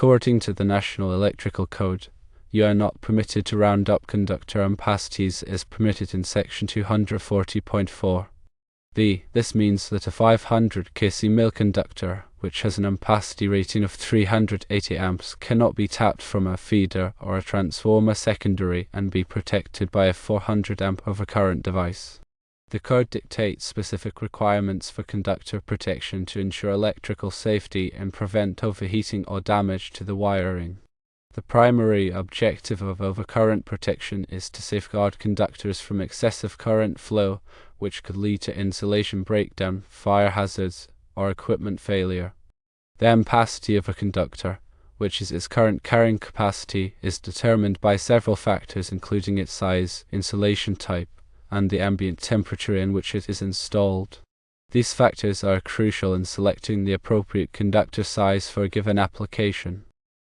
According to the National Electrical Code, you are not permitted to round up conductor ampacities as permitted in Section 240.4. This means that a 500 KCMIL conductor, which has an ampacity rating of 380 amps, cannot be tapped from a feeder or a transformer secondary and be protected by a 400 amp overcurrent device. The code dictates specific requirements for conductor protection to ensure electrical safety and prevent overheating or damage to the wiring. The primary objective of overcurrent protection is to safeguard conductors from excessive current flow, which could lead to insulation breakdown, fire hazards, or equipment failure. The ampacity of a conductor, which is its current carrying capacity, is determined by several factors including its size, insulation type, and the ambient temperature in which it is installed. These factors are crucial in selecting the appropriate conductor size for a given application.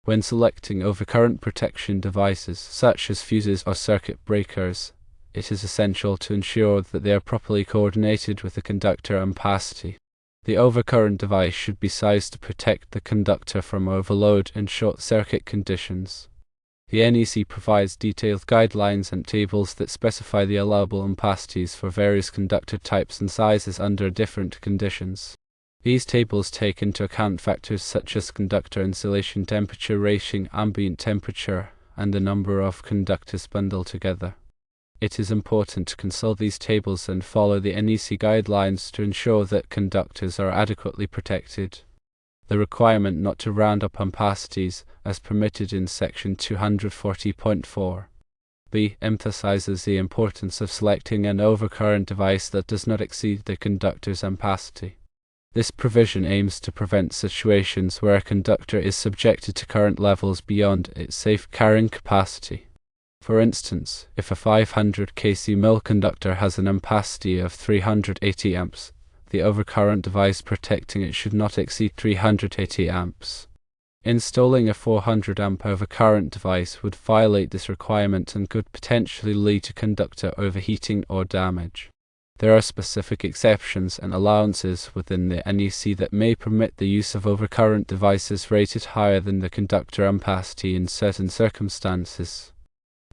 When selecting overcurrent protection devices, such as fuses or circuit breakers, it is essential to ensure that they are properly coordinated with the conductor ampacity. The overcurrent device should be sized to protect the conductor from overload and short-circuit conditions. The NEC provides detailed guidelines and tables that specify the allowable ampacities for various conductor types and sizes under different conditions. These tables take into account factors such as conductor insulation temperature rating, ambient temperature, and the number of conductors bundled together. It is important to consult these tables and follow the NEC guidelines to ensure that conductors are adequately protected. The requirement not to round up ampacities, as permitted in Section 240.4. Emphasizes the importance of selecting an overcurrent device that does not exceed the conductor's ampacity. This provision aims to prevent situations where a conductor is subjected to current levels beyond its safe carrying capacity. For instance, if a 500 KCMIL conductor has an ampacity of 380 amps, the overcurrent device protecting it should not exceed 380 amps. Installing a 400 amp overcurrent device would violate this requirement and could potentially lead to conductor overheating or damage. There are specific exceptions and allowances within the NEC that may permit the use of overcurrent devices rated higher than the conductor ampacity in certain circumstances.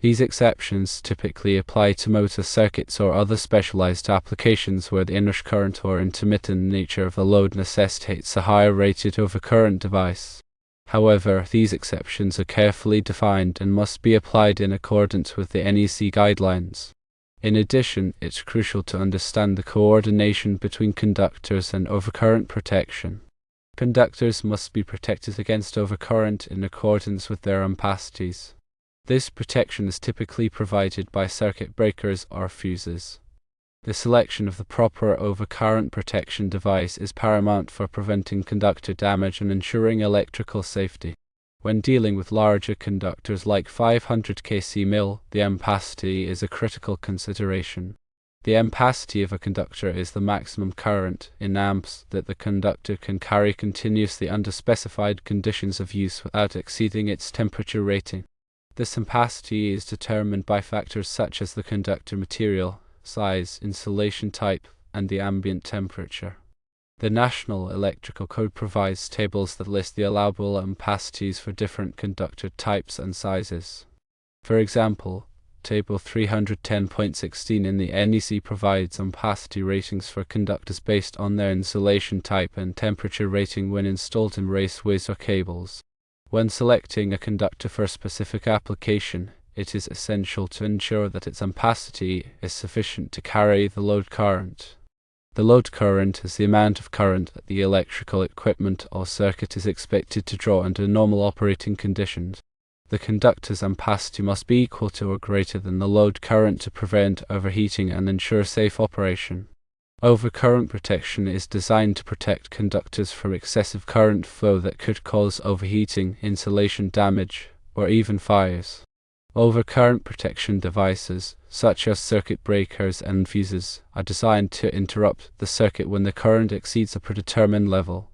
These exceptions typically apply to motor circuits or other specialized applications where the inrush current or intermittent nature of the load necessitates a higher rated overcurrent device. However, these exceptions are carefully defined and must be applied in accordance with the NEC guidelines. In addition, it's crucial to understand the coordination between conductors and overcurrent protection. Conductors must be protected against overcurrent in accordance with their ampacities. This protection is typically provided by circuit breakers or fuses. The selection of the proper overcurrent protection device is paramount for preventing conductor damage and ensuring electrical safety. When dealing with larger conductors like 500 KCMIL, the ampacity is a critical consideration. The ampacity of a conductor is the maximum current, in amps, that the conductor can carry continuously under specified conditions of use without exceeding its temperature rating. This ampacity is determined by factors such as the conductor material, size, insulation type, and the ambient temperature. The National Electrical Code provides tables that list the allowable ampacities for different conductor types and sizes. For example, Table 310.16 in the NEC provides ampacity ratings for conductors based on their insulation type and temperature rating when installed in raceways or cables. When selecting a conductor for a specific application, it is essential to ensure that its ampacity is sufficient to carry the load current. The load current is the amount of current that the electrical equipment or circuit is expected to draw under normal operating conditions. The conductor's ampacity must be equal to or greater than the load current to prevent overheating and ensure safe operation. Overcurrent protection is designed to protect conductors from excessive current flow that could cause overheating, insulation damage, or even fires. Overcurrent protection devices, such as circuit breakers and fuses, are designed to interrupt the circuit when the current exceeds a predetermined level.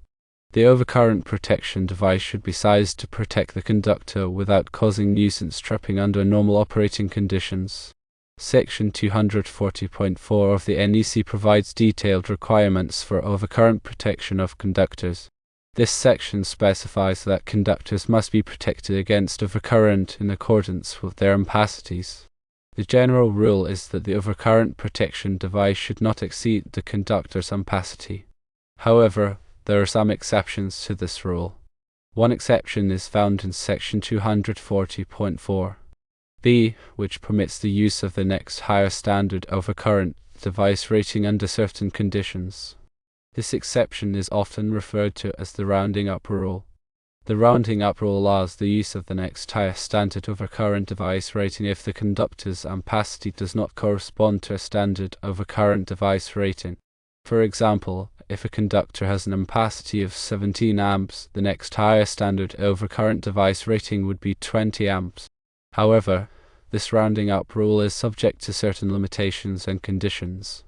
The overcurrent protection device should be sized to protect the conductor without causing nuisance tripping under normal operating conditions. Section 240.4 of the NEC provides detailed requirements for overcurrent protection of conductors. This section specifies that conductors must be protected against overcurrent in accordance with their ampacities. The general rule is that the overcurrent protection device should not exceed the conductor's ampacity. However, there are some exceptions to this rule. One exception is found in section 240.4b, which permits the use of the next higher standard overcurrent device rating under certain conditions. This exception is often referred to as the rounding up rule. The rounding up rule allows the use of the next highest standard overcurrent device rating if the conductor's ampacity does not correspond to a standard overcurrent device rating. For example, if a conductor has an ampacity of 17 amps, the next highest standard overcurrent device rating would be 20 amps. However, this rounding up rule is subject to certain limitations and conditions.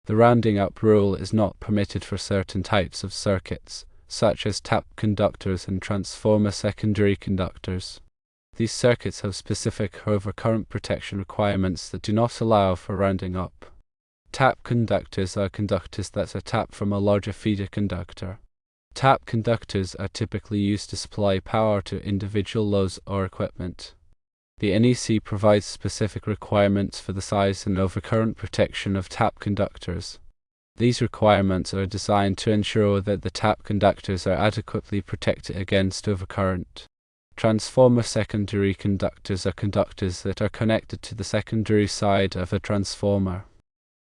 The rounding up rule is not permitted for certain types of circuits, such as tap conductors and transformer secondary conductors. These circuits have specific overcurrent protection requirements that do not allow for rounding up. Tap conductors are conductors that are tapped from a larger feeder conductor. Tap conductors are typically used to supply power to individual loads or equipment. The NEC provides specific requirements for the size and overcurrent protection of tap conductors. These requirements are designed to ensure that the tap conductors are adequately protected against overcurrent. Transformer secondary conductors are conductors that are connected to the secondary side of a transformer.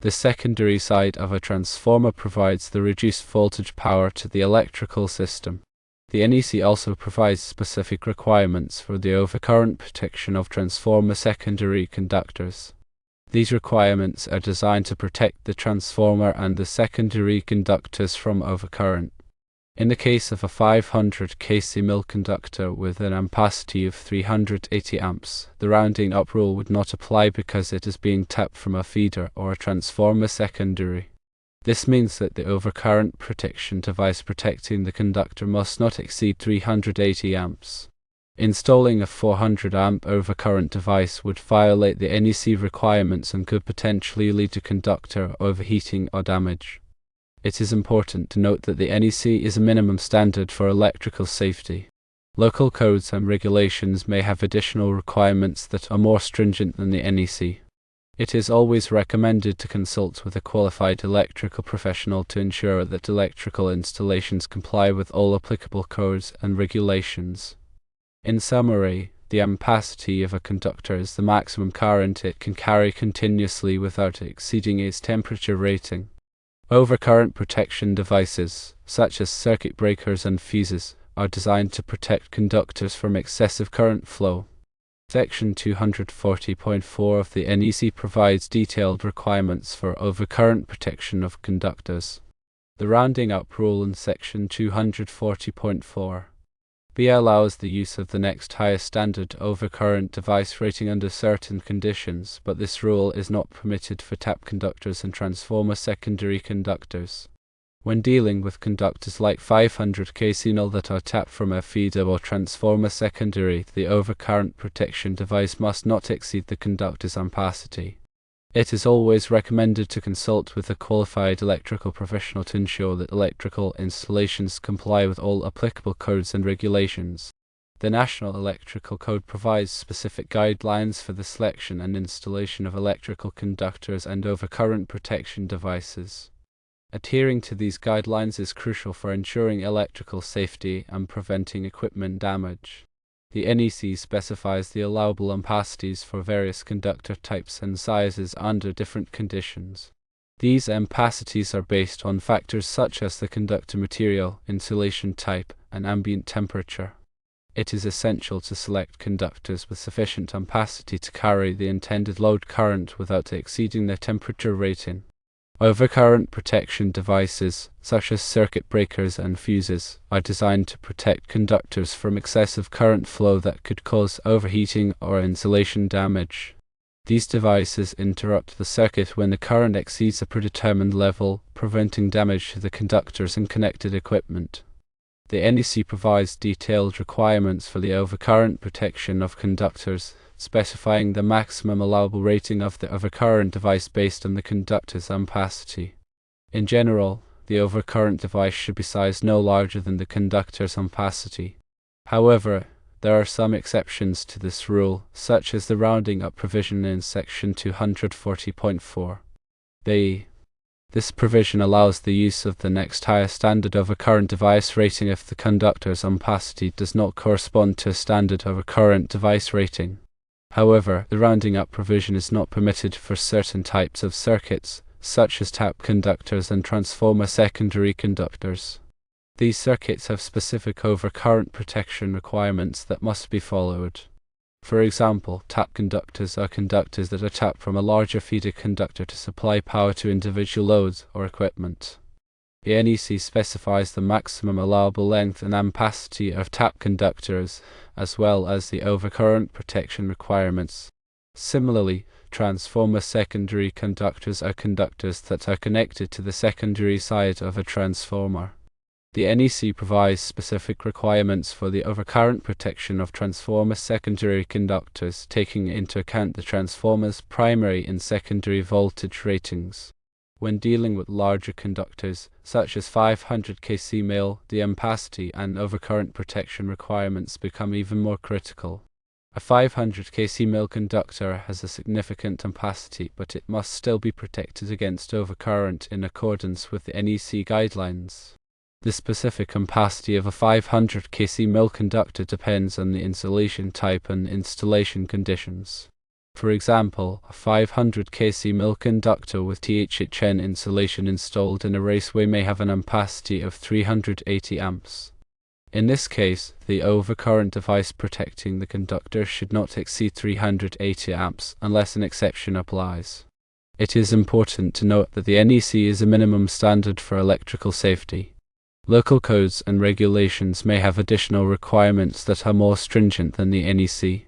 The secondary side of a transformer provides the reduced voltage power to the electrical system. The NEC also provides specific requirements for the overcurrent protection of transformer secondary conductors. These requirements are designed to protect the transformer and the secondary conductors from overcurrent. In the case of a 500 KCMIL conductor with an ampacity of 380 amps, the rounding up rule would not apply because it is being tapped from a feeder or a transformer secondary. This means that the overcurrent protection device protecting the conductor must not exceed 380 amps. Installing a 400 amp overcurrent device would violate the NEC requirements and could potentially lead to conductor overheating or damage. It is important to note that the NEC is a minimum standard for electrical safety. Local codes and regulations may have additional requirements that are more stringent than the NEC. It is always recommended to consult with a qualified electrical professional to ensure that electrical installations comply with all applicable codes and regulations. In summary, the ampacity of a conductor is the maximum current it can carry continuously without exceeding its temperature rating. Overcurrent protection devices, such as circuit breakers and fuses, are designed to protect conductors from excessive current flow. Section 240.4 of the NEC provides detailed requirements for overcurrent protection of conductors. The rounding up rule in section 240.4b allows the use of the next highest standard overcurrent device rating under certain conditions, but this rule is not permitted for tap conductors and transformer secondary conductors. When dealing with conductors like 500 KCMIL that are tapped from a feeder or transformer secondary, the overcurrent protection device must not exceed the conductor's ampacity. It is always recommended to consult with a qualified electrical professional to ensure that electrical installations comply with all applicable codes and regulations. The National Electrical Code provides specific guidelines for the selection and installation of electrical conductors and overcurrent protection devices. Adhering to these guidelines is crucial for ensuring electrical safety and preventing equipment damage. The NEC specifies the allowable ampacities for various conductor types and sizes under different conditions. These ampacities are based on factors such as the conductor material, insulation type, and ambient temperature. It is essential to select conductors with sufficient ampacity to carry the intended load current without exceeding their temperature rating. Overcurrent protection devices, such as circuit breakers and fuses, are designed to protect conductors from excessive current flow that could cause overheating or insulation damage. These devices interrupt the circuit when the current exceeds a predetermined level, preventing damage to the conductors and connected equipment. The NEC provides detailed requirements for the overcurrent protection of conductors, specifying the maximum allowable rating of the overcurrent device based on the conductor's ampacity. In general, the overcurrent device should be sized no larger than the conductor's ampacity. However, there are some exceptions to this rule, such as the rounding up provision in section 240.4. This provision allows the use of the next highest standard overcurrent device rating if the conductor's ampacity does not correspond to a standard overcurrent device rating. However, the rounding up provision is not permitted for certain types of circuits, such as tap conductors and transformer secondary conductors. These circuits have specific overcurrent protection requirements that must be followed. For example, tap conductors are conductors that are tapped from a larger feeder conductor to supply power to individual loads or equipment. The NEC specifies the maximum allowable length and ampacity of tap conductors, as well as the overcurrent protection requirements. Similarly, transformer secondary conductors are conductors that are connected to the secondary side of a transformer. The NEC provides specific requirements for the overcurrent protection of transformer secondary conductors, taking into account the transformer's primary and secondary voltage ratings. When dealing with larger conductors, such as 500 KCMIL, the ampacity and overcurrent protection requirements become even more critical. A 500 KCMIL conductor has a significant ampacity, but it must still be protected against overcurrent in accordance with the NEC guidelines. The specific ampacity of a 500 KCMIL conductor depends on the insulation type and installation conditions. For example, a 500 KCMIL conductor with THHN insulation installed in a raceway may have an ampacity of 380 amps. In this case, the overcurrent device protecting the conductor should not exceed 380 amps unless an exception applies. It is important to note that the NEC is a minimum standard for electrical safety. Local codes and regulations may have additional requirements that are more stringent than the NEC.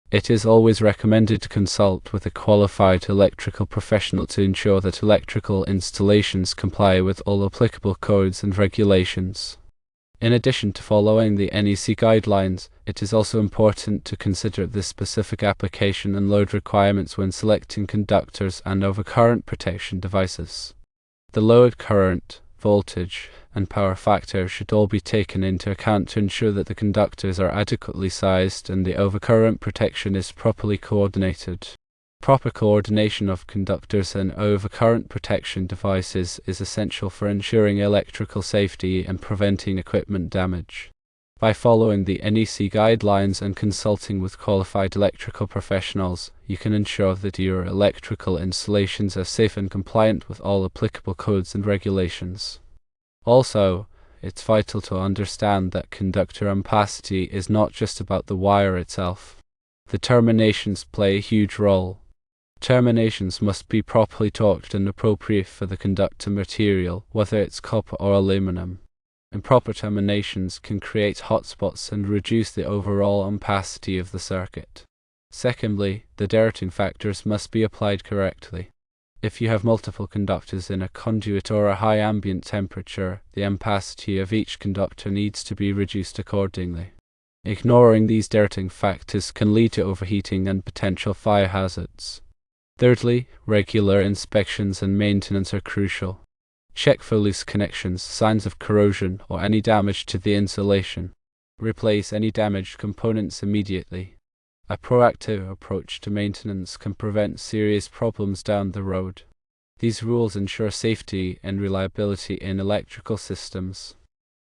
It is always recommended to consult with a qualified electrical professional to ensure that electrical installations comply with all applicable codes and regulations. In addition to following the NEC guidelines, it is also important to consider the specific application and load requirements when selecting conductors and overcurrent protection devices. The load current, voltage, and power factor should all be taken into account to ensure that the conductors are adequately sized and the overcurrent protection is properly coordinated. Proper coordination of conductors and overcurrent protection devices is essential for ensuring electrical safety and preventing equipment damage. By following the NEC guidelines and consulting with qualified electrical professionals, you can ensure that your electrical installations are safe and compliant with all applicable codes and regulations. Also, it's vital to understand that conductor ampacity is not just about the wire itself. The terminations play a huge role. Terminations must be properly torqued and appropriate for the conductor material, whether it's copper or aluminum. Improper terminations can create hotspots and reduce the overall ampacity of the circuit. Secondly, the dirting factors must be applied correctly. If you have multiple conductors in a conduit or a high ambient temperature, the ampacity of each conductor needs to be reduced accordingly. Ignoring these dirting factors can lead to overheating and potential fire hazards. Thirdly, regular inspections and maintenance are crucial. Check for loose connections, signs of corrosion, or any damage to the insulation. Replace any damaged components immediately. A proactive approach to maintenance can prevent serious problems down the road. These rules ensure safety and reliability in electrical systems.